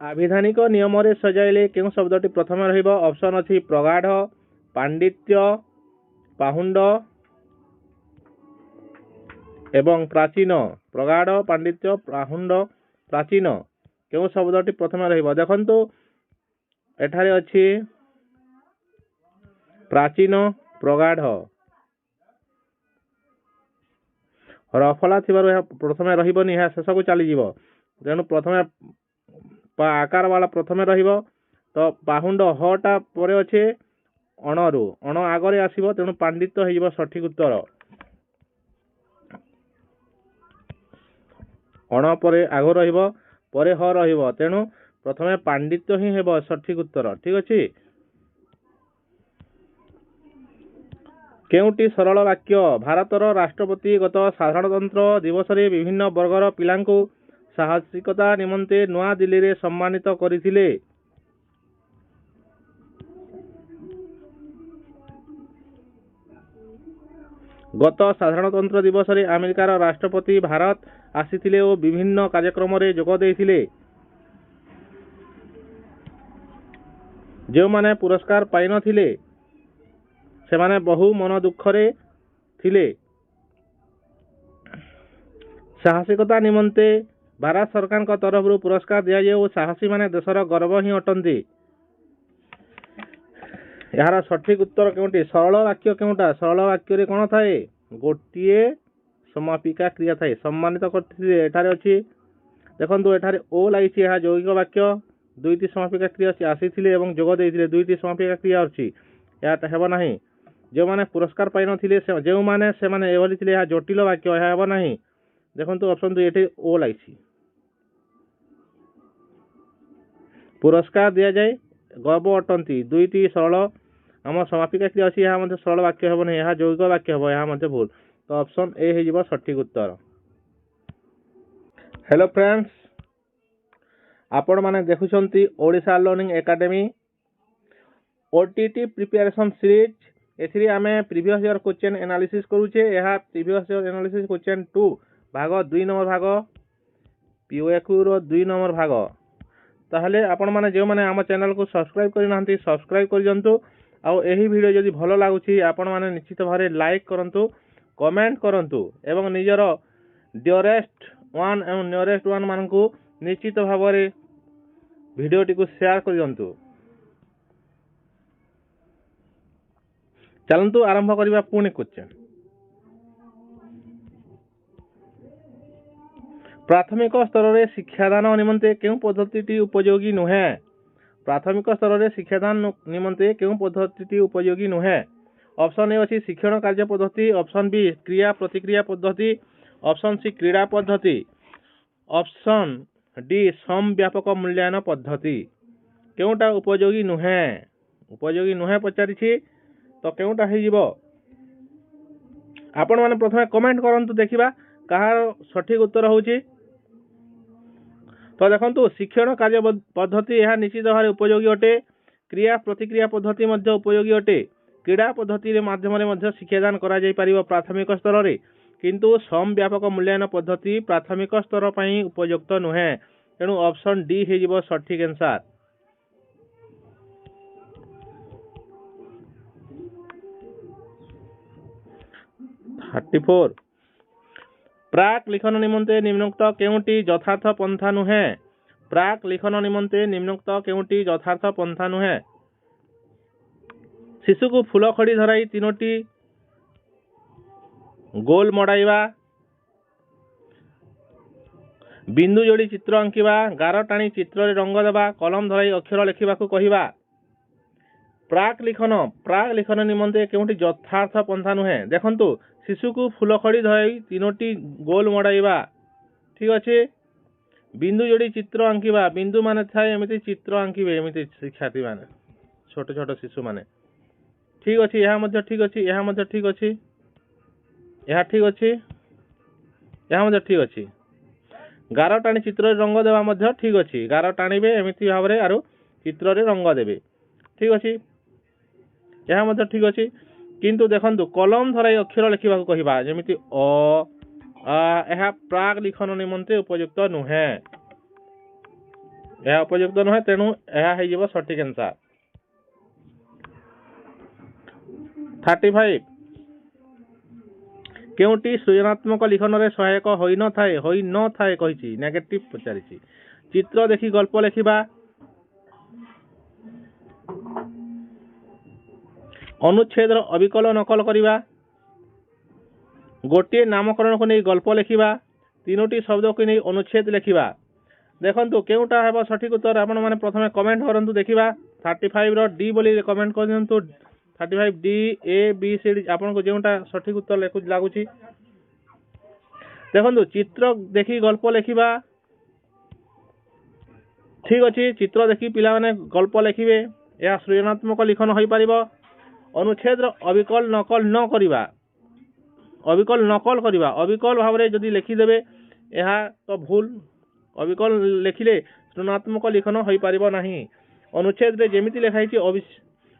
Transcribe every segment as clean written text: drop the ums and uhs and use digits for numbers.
आविधानिक नियम रे सजाइले केउं शब्दटी प्रथम रहिबो ऑप्शन अछि प्रगाढ़ पांडित्य पाहुंड एवं प्राचीन प्रगाढ़ पांडित्य पाहुंड प्राचीन केउं शब्दटी प्रथम रहिबो देखंतु एठारे अछि प्राचीन प्रगाढ़ रफला थिबार प्रथम रहिबोनी ଏହା ଶେଷକୁ ଚାଲିଯିବ ତେଣୁ ପ୍ରଥମେ आकार वाला प्रथमे रहिबो तो पाहुंड हटा परे अछि अणरु अण आगरे आसीबो तेणु पांडित्य हेजिबो सठिक उत्तर अण परे आग रहिबो परे ह रहिबो तेणु प्रथमे पांडित्य ही हेबो सठिक उत्तर ठीक अछि केउटी सरल वाक्य भारतर राष्ट्रपति गत साधारणतंत्र दिवस रे विभिन्न वर्गर पिलांकु साहसिकता निमंते नवा दिल्ली रे सम्मानित करिथिले गत साधारणतंत्र दिवस रे अमेरिकार राष्ट्रपति भारत आसीथिले और विभिन्न कार्यक्रम रे जोग देथिले जो माने पुरस्कार पाइ नथिले से माने बहु मन दुख रे थिले साहसिकता निमंते भारत सरकार का तरफ पुरस्कार दिया जाए और साहसी माने देशर गर्व ही अटंती यार सठिक उत्तर केउटी सरल वाक्य केउटा सरल वाक्य रे कोन थाए गोटिए समापिका क्रिया थाए सम्मानित करथिले एठारे अछि देखंतु एठारे ओ लागिछि ଏହା यौगिक वाक्य दुईटी समापिका क्रिया अछि आसीथिले एवं जोग देथिले दुईटी समापिका क्रिया अछि याटा हेबो नाही जो माने पुरस्कार पाइ नथिले से जो माने से माने एवली थिले या जटिल वाक्य ଏହା हेबो नाही देखंतु ऑप्शन 2 एठी ओ लागिछि पुरस्कार दिया जाए गर्व अटंती दुईटी सरल आम समापिका क्रिया अछि यहाँ मध्य सरल वाक्य हेबो नहीं यहाँ यौगिक वाक्य हेबो यहाँ मध्य भूल तो ऑप्शन ए हे जिवो सठिक उत्तर हेलो फ्रेंड्स आपण माने देखुछंती Odisha learning academy OTT preparation series एथिरे आमे प्रीवियस ईयर क्वेश्चन एनालिसिस करूचे यहाँ प्रीवियस ईयर एनालिसिस क्वेश्चन 2 भाग 2 नंबर भाग पीओक्यू रो 2 नंबर भाग ताहले आपण माने जो माने हम चैनल को सब्सक्राइब करि नांती सब्सक्राइब करि जंतु आउ एही वीडियो जदि भलो लागुची आपण माने निश्चित भारे लाइक करंतु कमेंट करंतु एवं निजर डियरेस्ट वन एवं नियरेस्ट वन मानकु निश्चित भावरे वीडियोटी को शेयर करि जंतु चलंतु आरंभ करिबा पुणी क्वेश्चन प्राथमिक स्तर रे शिक्षादान निमंते केउ पद्धतिटी उपयोगी नुहे प्राथमिक स्तर रे शिक्षादान निमंते केउ पद्धतिटी उपयोगी नुहे ऑप्शन ए अछि शिक्षण कार्य पद्धति ऑप्शन बी क्रिया प्रतिक्रिया पद्धति ऑप्शन सी क्रीड़ा पद्धति ऑप्शन डी सम व्यापक मूल्यांकन पद्धति केउटा उपयोगी नुहे पचारिछि तो केउटा हे जिवो आपण माने प्रथमे कमेंट करंतु देखिबा कहार सठिक उत्तर होउची तो देखंतु शिक्षण कार्य पद्धति यह निश्चित भाव उपयोगी अटे क्रिया प्रतिक्रिया पद्धति मध्य उपयोगी अटे क्रीड़ा पद्धति रे माध्यम रे मध्य शिक्षादान करा जाय परिबो प्राथमिक स्तर रे किंतु सम व्यापक मूल्यांकन पद्धति प्राथमिक स्तर पई उपयुक्त नुहे तेणु ऑप्शन डी हे जिवो सठिक आंसर 34 प्राक लिखन निमंते निम्नोक्त केउटी यथार्थ पंथा नुहे प्राक लिखन निमंते निम्नोक्त केउटी यथार्थ पंथा नुहे शिशु को फूल खड़ी धराई तीनोटी गोल मड़ाइबा बिंदु जोड़ी चित्र अंकिबा गार टाणी चित्र रे रंग देबा कलम धराई अक्षर लिखिबा को कहिबा प्राक लिखन निमंते केउटी यथार्थ पंथा नुहे देखंतु शिशु को फूल खड़ी धराई तीनोटी गोल मड़ाइबा ठीक अच्छे बिंदु जोड़ी चित्र अंकिबा बिंदु माने थाए एमिति चित्र अंकिबे एमिति शिक्षार्थी माने छोट छोट शिशु माने ठीक अच्छे यह मध्य ठीक अच्छे यह मध्य ठीक अच्छे यह ठीक अच्छे यह मध्य ठीक अच्छे गार टाणी चित्र रंग देवा मध्य ठीक अच्छे गार टाणीबे एमिति भाव रे आरो चित्र रे रंग देबे ठीक अच्छे यह मध्य ठीक अच्छे किंतु देखंतु कलम धराई अक्षर लिखिबा को कहिबा जेमिति अ आ एहा प्राक लिखन निमंते उपयुक्त नुहे ଏହା ଉପଯୁକ୍ତ ନୁହେଁ, ତେଣୁ ଏହା ହେଇଯିବ ସଠିକ ଆନ୍ସର। 35 କେଉଁଟି ସୃଜନାତ୍ମକ ଲିଖନରେ ସହାୟକ ହୋଇନଥାଏ କହିଛି, ନେଗେଟିଭ ପଚାରିଛି। ଚିତ୍ର ଦେଖି ଗଳ୍ପ ଲେଖିବା, ଅନୁଚ୍ଛେଦର ଅବିକଳ ନକଲ କରିବା, ଗୋଟିଏ ନାମକରଣକୁ ନେଇ ଗଳ୍ପ ଲେଖିବା, ତିନୋଟି ଶବ୍ଦକୁ ନେଇ ଅନୁଚ୍ଛେଦ ଲେଖିବା। ଦେଖନ୍ତୁ କେଉଁଟା ହେବ ସଠିକ ଉତ୍ତର, ଆପଣମାନେ ପ୍ରଥମେ କମେଣ୍ଟ କରନ୍ତୁ ଦେଖିବା। 35 ର ଡି ବୋଲି କମେଣ୍ଟ କରିଦିଅନ୍ତୁ। 35 D A B C D ଆପଣଙ୍କୁ ଯେଉଁଟା ସଠିକ ଉତ୍ତର ଲାଗୁଛି। ଦେଖନ୍ତୁ ଚିତ୍ର ଦେଖି ଗଳ୍ପ ଲେଖିବା, ଠିକ ଅଛି। ଚିତ୍ର ଦେଖି ପିଲାମାନେ ଗଳ୍ପ ଲେଖିବେ, ଏହା ସୃଜନାତ୍ମକ ଲିଖନ ହୋଇପାରିବ। ଅନୁଚ୍ଛେଦର ଅବିକଳ ନକଲ କରିବା, ଅବିକଳ ଭାବରେ ଯଦି ଲେଖିଦେବେ ଏହା ତ ଭୁଲ। ଅବିକଳ ଲେଖିଲେ ସୃଜନାତ୍ମକ ଲିଖନ ହୋଇପାରିବ ନାହିଁ। ଅନୁଚ୍ଛେଦରେ ଯେମିତି ଲେଖା ହେଇଛି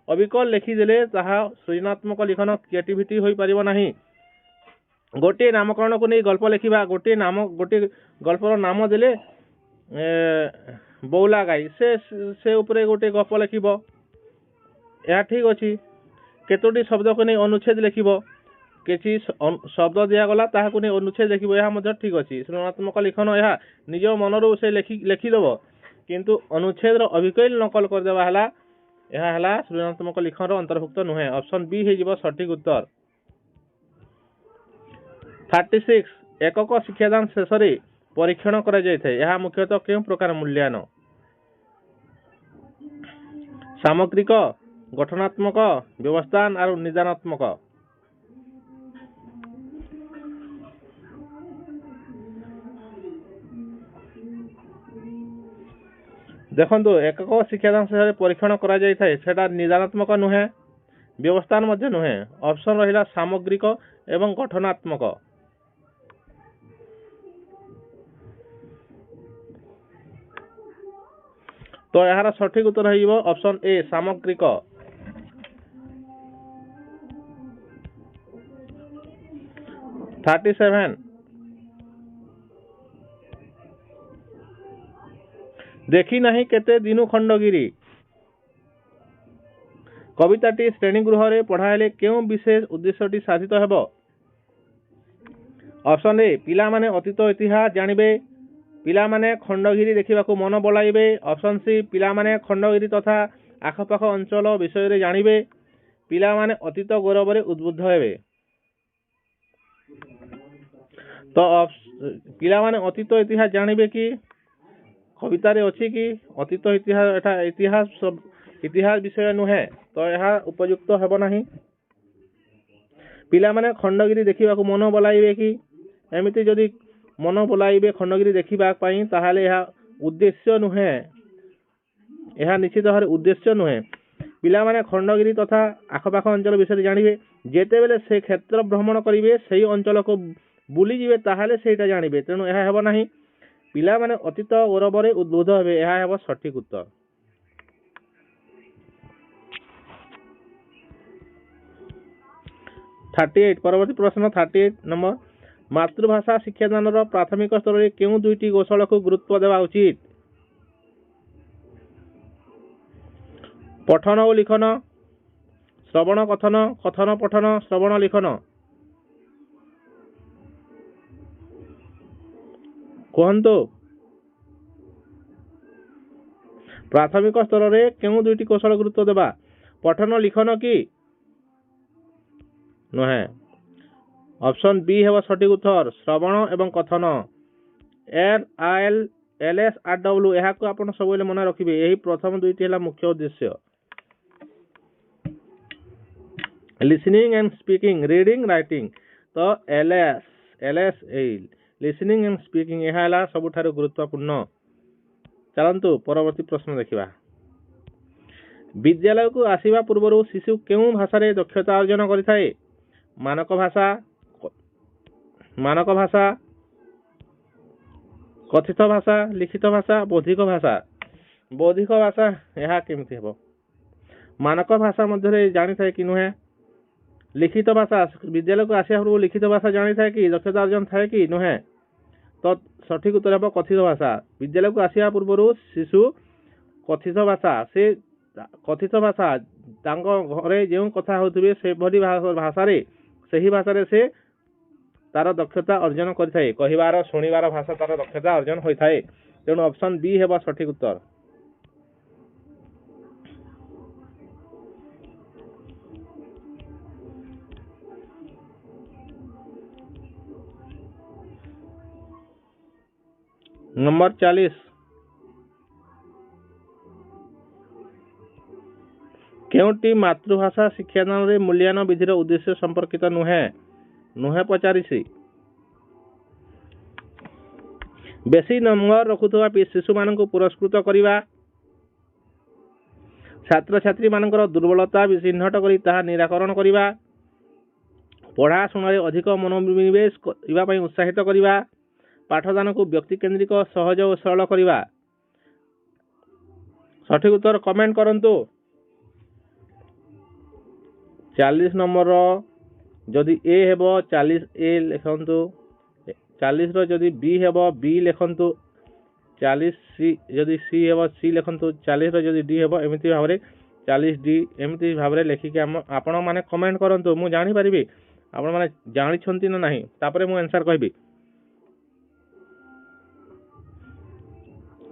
ଅବିକଳ ଲେଖିଦେଲେ ତାହା ସୃଜନାତ୍ମକ ଲିଖନ କ୍ରିଏଟିଭିଟି ହୋଇପାରିବ ନାହିଁ। ଗୋଟିଏ ନାମକରଣକୁ ନେଇ ଗଳ୍ପ ଲେଖିବା, ଗୋଟିଏ ଗଳ୍ପର ନାମ ଦେଲେ ବଉଲା ଗାଈ, ସେ ଉପରେ ଗୋଟିଏ ଗପ ଲେଖିବ, ଏହା ଠିକ ଅଛି। କେତୋଟି ଶବ୍ଦକୁ ନେଇ ଅନୁଚ୍ଛେଦ ଲେଖିବ, କିଛି ଶବ୍ଦ ଦିଆଗଲା ତାହାକୁ ନେଇ ଅନୁଚ୍ଛେଦ ଲେଖିବ, ଏହା ମଧ୍ୟ ଠିକ ଅଛି। ସୃଜନାତ୍ମକ ଲିଖନ ଏହା ନିଜ ମନରୁ ସେ ଲେଖିଦେବ, କିନ୍ତୁ ଅନୁଚ୍ଛେଦର ଅବିକଳ ନକଲ କରିଦେବା ଏହା ହେଲା ସୃଜନାତ୍ମକ ଲିଖନର ଅନ୍ତର୍ଭୁକ୍ତ ନୁହେଁ। ଅପସନ ବି ହେଇଯିବ ସଠିକ ଉତ୍ତର। 36 ଏକକ ଶିକ୍ଷାଦାନ ଶେଷରେ ପରୀକ୍ଷଣ କରାଯାଇଥାଏ, ଏହା ମୁଖ୍ୟତଃ କେଉଁ ପ୍ରକାର ମୂଲ୍ୟାୟନ? ସାମଗ୍ରିକ, ଗଠନାତ୍ମକ, ବ୍ୟବସ୍ଥାନ ଆଉ ନିଦାନାତ୍ମକ। ଦେଖନ୍ତୁ ଏକକ ଶିକ୍ଷାଦାନ ଶେଷରେ ପରୀକ୍ଷଣ କରାଯାଇଥାଏ, ସେଟା ନିଦାନାତ୍ମକ ନୁହେଁ, ବ୍ୟବସ୍ଥାନ ମଧ୍ୟ ନୁହେଁ। ଅପସନ ରହିଲା ସାମଗ୍ରିକ ଏବଂ ଗଠନାତ୍ମକ। ତ ଏହାର ସଠିକ ଉତ୍ତର ହେଇଯିବ ଅପସନ ଏ ସାମଗ୍ରିକ। ଦେଖି ନାହିଁ କେତେ ଦିନୁ ଖଣ୍ଡଗିରି କବିତାଟି ଶ୍ରେଣୀଗୃହରେ ପଢ଼ାଇଲେ କେଉଁ ବିଶେଷ ଉଦ୍ଦେଶ୍ୟଟି ସାଧିତ ହେବ? ଅପସନ ଏ ପିଲାମାନେ ଅତୀତ ଇତିହାସ ଜାଣିବେ, ପିଲାମାନେ ଖଣ୍ଡଗିରି ଦେଖିବାକୁ ମନ ବଳାଇବେ। ଅପସନ ସି ପିଲାମାନେ ଖଣ୍ଡଗିରି ତଥା ଆଖପାଖ ଅଞ୍ଚଳ ବିଷୟରେ ଜାଣିବେ, ପିଲାମାନେ ଅତୀତ ଗୌରବରେ ଉଦ୍ବୁଦ୍ଧ ହେବେ। ତ ପିଲାମାନେ ଅତୀତ ଇତିହାସ ଜାଣିବେ କି କବିତାରେ ଅଛି କି ଅତୀତ ଇତିହାସ? ଏଟା ଇତିହାସ ବିଷୟ ନୁହେଁ, ତ ଏହା ଉପଯୁକ୍ତ ହେବ ନାହିଁ। ପିଲାମାନେ ଖଣ୍ଡଗିରି ଦେଖିବାକୁ ମନ ବଳାଇବେ କି? ଏମିତି ଯଦି ମନ ବଳାଇବେ ଖଣ୍ଡଗିରି ଦେଖିବା ପାଇଁ, ତାହେଲେ ଏହା ଉଦ୍ଦେଶ୍ୟ ନୁହେଁ, ଏହା ନିଶ୍ଚିତ ଭାବରେ ଉଦ୍ଦେଶ୍ୟ ନୁହେଁ। ପିଲାମାନେ ଖଣ୍ଡଗିରି ତଥା ଆଖପାଖ ଅଞ୍ଚଳ ବିଷୟରେ ଜାଣିବେ, ଯେତେବେଳେ ସେ କ୍ଷେତ୍ର ଭ୍ରମଣ କରିବେ, ସେହି ଅଞ୍ଚଳକୁ ବୁଲିଯିବେ, ତାହେଲେ ସେଇଟା ଜାଣିବେ, ତେଣୁ ଏହା ହେବ ନାହିଁ। ପିଲାମାନେ ଅତୀତ ଗୌରବରେ ଉଦ୍ବୁଦ୍ଧ ହେବେ, ଏହା ହେବ ସଠିକ ଉତ୍ତର। ପରବର୍ତ୍ତୀ ପ୍ରଶ୍ନ 38 ନମ୍ବର। ମାତୃଭାଷା ଶିକ୍ଷାଦାନର ପ୍ରାଥମିକ ସ୍ତରରେ କେଉଁ ଦୁଇଟି କୌଶଳକୁ ଗୁରୁତ୍ୱ ଦେବା ଉଚିତ? ପଠନ ଓ ଲିଖନ, ଶ୍ରବଣ କଥନ, କଥନ ପଠନ, ଶ୍ରବଣ ଲିଖନ। କୁହନ୍ତୁ ପ୍ରାଥମିକ ସ୍ତରରେ କେଉଁ ଦୁଇଟି କୌଶଳ ଗୁରୁତ୍ୱ ଦେବା? ପଠନ ଲିଖନ କି ନୁହେଁ? ଅପସନ ବି ହେବ ସଠିକ ଉତ୍ତର, ଶ୍ରବଣ ଏବଂ କଥନ। LSRW ଏହାକୁ ଆପଣ ସବୁବେଳେ ମନେ ରଖିବେ, ଏହି ପ୍ରଥମ ଦୁଇଟି ହେଲା ମୁଖ୍ୟ ଉଦ୍ଦେଶ୍ୟ। Listening and speaking, reading writing. তো LS লিসনিং এন্ড স্পিকিং ଏହା ହେଲା ସବୁଠାରୁ ଗୁରୁତ୍ୱପୂର୍ଣ୍ଣ। ଚାଲନ୍ତୁ ପରବର୍ତ୍ତୀ ପ୍ରଶ୍ନ ଦେଖିବା। ବିଦ୍ୟାଳୟକୁ ଆସିବା ପୂର୍ବରୁ ଶିଶୁ କେଉଁ ଭାଷାରେ ଦକ୍ଷତା ଅର୍ଜନ କରିଥାଏ? ମାନକ ଭାଷା, କଥିତ ଭାଷା, ଲିଖିତ ଭାଷା, ବୌଦ୍ଧିକ ଭାଷା। ବୌଦ୍ଧିକ ଭାଷା ଏହା କେମିତି ହେବ? ମାନକ ଭାଷା ମଧ୍ୟରେ ଜାଣିଥାଏ କି ନୁହେଁ? ଲିଖିତ ଭାଷା ବିଦ୍ୟାଳୟକୁ ଆସିବା ପୂର୍ବରୁ ଲିଖିତ ଭାଷା ଜାଣିଥାଏ କି? ଦକ୍ଷତା ଅର୍ଜନ ଥାଏ କି ନୁହେଁ? ତ तो सठिक उत्तर हम कथित भाषा। विद्यालय को आसिया पूर्व शिशु कथित भाषा से कथित भाषा घरे जो कथा होथिबे से भली भाषा रे सही भाषा रे से तार दक्षता अर्जन करिथाए। कहिबार सुनिबार भाषा तार दक्षता अर्जन होइथाए। तेणु ऑप्शन बी हेबा सठिक उत्तर। नंबर 40 केउटी मातृभाषा शिक्षादान रे मूल्यांकन विधिर उद्देश्य संपर्कित नुहे नुहे 85 बेसी नंबर रखुथवा शिशु मानक पुरस्कृत करिवा छात्र छात्री मानकर दुर्बलता चिन्हट करी ताहा निराकरण करिवा पढ़ा शुणारे अधिक मनोनिवेश करबा पई उत्साहित करिवा पाठदान को व्यक्ति केंद्रिक सहज और सरल करिवा। सठिक उत्तर कमेंट करंतु। 40 नंबर जदि ए हेबो 40 ए लिखंतु 40 रो जदि बी हेबो बी लिखंतु 40 सी जदि सी हेबो सी लिखंतु 40 रो जदि डी हेबो एमिति भाबरे 40 डी एमिति भाबरे लेखि के आपण माने कमेंट करंतु मु जानि परिबी आपण माने जानि छंती ना नाही तापरे मु आंसर कहबी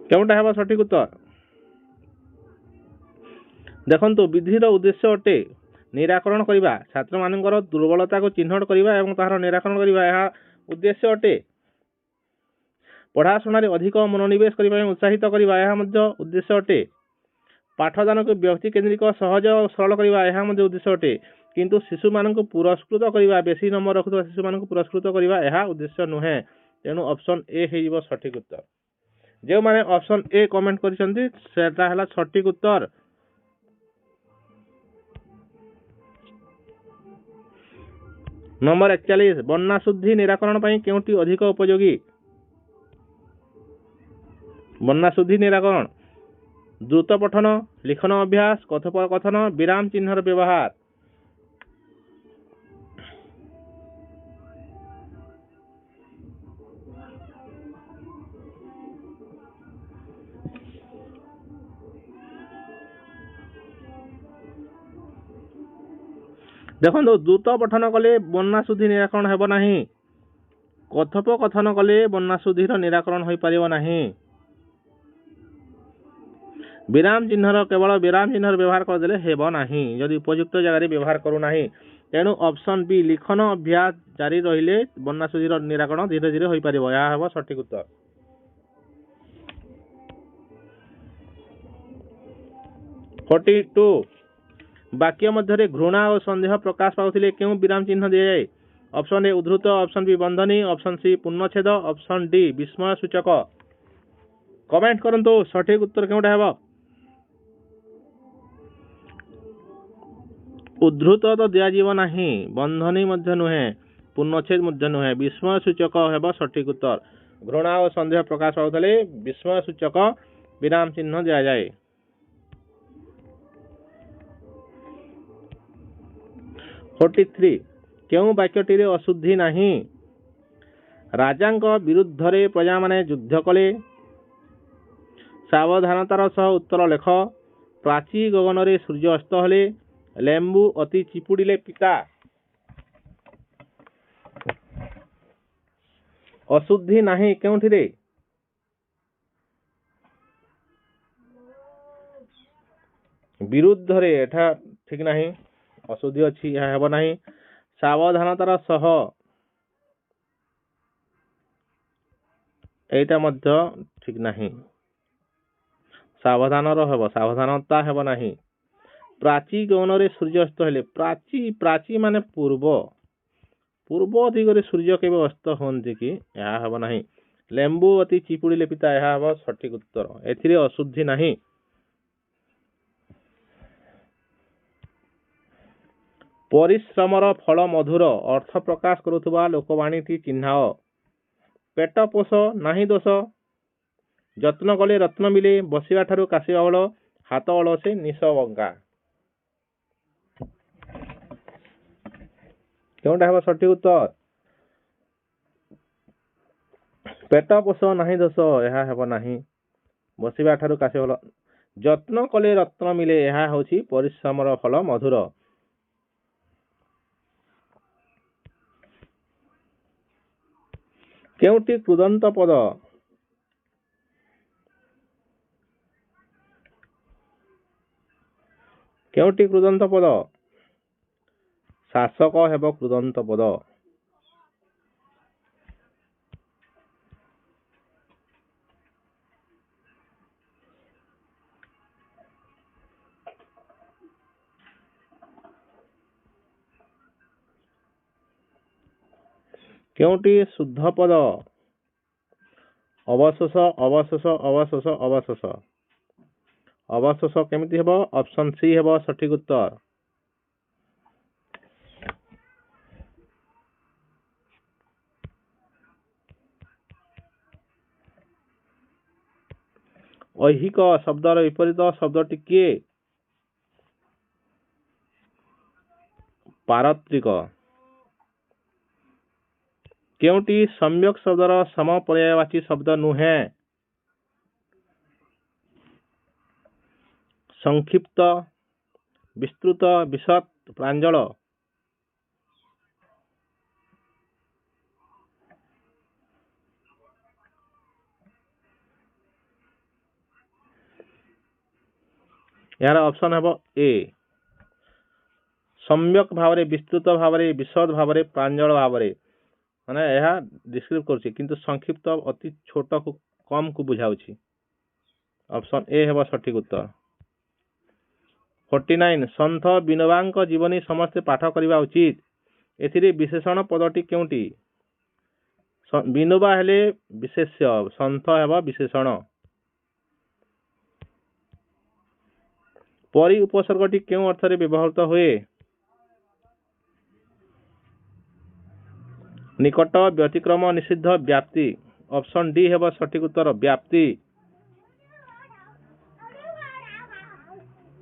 केउटा हेबा सठिक उत्तर। देखंतु विधिर उद्देश्य अटे निराकरण करिबा छात्र मानकर दुर्बलता को चिन्हट करिबा एवं ताहार निराकरण करिबा यह उद्देश्य अटे। पढ़ा शुणारे अधिक मनोनिवेश करिबा उत्साहित करिबा यह मध्य उद्देश्य अटे। पाठदान को व्यक्ति केंद्रिक सहज और सरल करिबा यह मध्य उद्देश्य अटे। किंतु शिशु मानक पुरस्कृत करिबा बेसी नंबर रखुवा शिशु मानक पुरस्कृत करिबा यह उद्देश्य नुहे। तेणु ऑप्शन ए हेइबो सठिक उत्तर। जो माने ऑप्शन ए कमेंट करिसंती सेटा हला सठिक उत्तर। नंबर 41 बन्ना शुद्धि निराकरण पई केउटी अधिक उपयोगी। बन्ना शुद्धि निराकरण द्रुत पठन लिखन अभ्यास कथोपकथन विराम चिन्हर व्यवहार। देखो द्रुत पठन कले बन्ना शुद्धि निराकरण हेब नाही कथोपकथन कले बन्ना शुद्धिर निराकरण होई परिबो नाही विराम चिन्हर केवल विराम चिन्हर व्यवहार कर देले हेब नाही यदि उपयुक्त जगह व्यवहार करू नाही। तेणु ऑप्शन बी लिखन अभ्यास जारी रहिले बन्ना शुद्धिर निराकरण धीरे धीरे होई परिबो या हेब सठिक उत्तर। टू वाक्य मध्य घृणा और संदेह प्रकाश पाउथिले केउ विराम चिन्ह दिया जाए। ऑप्शन ए उद्धृत ऑप्शन बी बंधनी ऑप्शन सी पूर्णछेद ऑप्शन डी विस्मय सूचक। कमेंट करंतु सठिक उत्तर केउटा हेबो। उद्धृत तो दिया जीव नाही बंधनी मध्य नुहे पूर्णछेद मध्य नुहे विस्मय सूचक हेबो सठिक उत्तर। घृणा और संदेह प्रकाश पाउथिले विस्मय सूचक विराम चिन्ह दिया जाए। 43 केउ वाक्यटी रे अशुद्धि नाही। राजांक विरुद्ध रे प्रजा माने युद्ध कले सावधानतार सह उत्तर लेख प्राची गगन रे सूर्य अस्त हले लेंबू अति चिपुड़िले पिता। अशुद्धि नाही केउठी रे विरुद्ध रे एठा ठीक नाही अशुद्धि अच्छी यह हेब नाही। सावधानतार सह एटा मध्य ठीक नाही सावधान हेब सावधानता हेब नाही। प्राची गगन रे सूर्य अस्त हेले प्राची प्राची माने पूर्व पूर्व दिगरे सूर्य केबे अस्त होंती कि यह हेब नाही। लेंबू अति चिपुड़िले पिता यह हेब सठिक उत्तर एथिरे अशुद्धि नाही। परिश्रमर फल मधुर अर्थ प्रकाश करुवा लोकवाणी चिन्हाओ। पेट पोष नाही दोष जत्न कले रत्न मिले बसिवा ठारू काशिवा बल हाथ अलसे निश बंगा। केउटा हेबा सठिक उत्तर। पेट पोष नाही दोष ଏହା ହେବ ନାହିଁ। ବସିବା ଠାରୁ କାଶିବା ଭଲ। ଯତ୍ନ କଲେ ରତ୍ନ ମିଳେ ଏହା ହେଉଛି ପରିଶ୍ରମର ଫଳ ମଧୁର। କେଉଁଟି କୃଦନ୍ତ ପଦ? କେଉଁଟି କୃଦନ୍ତ ପଦ? ଶାସକ ହେବ କୃଦନ୍ତ ପଦ। କେଉଁଟି ଶୁଦ୍ଧ ପଦ? ଅବଶୋଷ ଅବଶୋଷ ଅବଶୋଷ ଅବଶୋଷ। ଅବଶୋଷ କେମିତି ହେବ? ଅପସନ ସି ହେବ ସଠିକ ଉତ୍ତର। ଐହିକ ଶବ୍ଦର ବିପରୀତ ଶବ୍ଦଟି କିଏ? ପାରତ୍ରିକ। କେଉଁଟି ସମ୍ୟକ୍ ଶବ୍ଦର ସମପର୍ୟାୟବାଚୀ ଶବ୍ଦ ନୁହେଁ? ସଂକ୍ଷିପ୍ତ, ବିସ୍ତୃତ, ବିଶଦ୍, ପ୍ରାଞ୍ଜଳ। यार ऑप्शन है ए सम्यक भाव विस्तृत भाव विशद भाव प्रांजल भाव माने यह डिस्क्राइब कर किंतु संक्षिप्त अति छोट को कम को बुझाऊँ। ऑप्शन ए है सठिक उत्तर। 49 सन्थ विनोबा जीवनी समस्ते पाठ करने उचित एथिरे विशेषण पदटी केउटी? विनोबा हेले विशेष्य सन्थ है विशेषण। परि उपसर्गटी केउ अर्थरे व्यवहृत हुए? निकट, व्यतिक्रम, निषिद्ध, व्याप्ति। ऑप्शन डी है सठिक उत्तर व्याप्ति।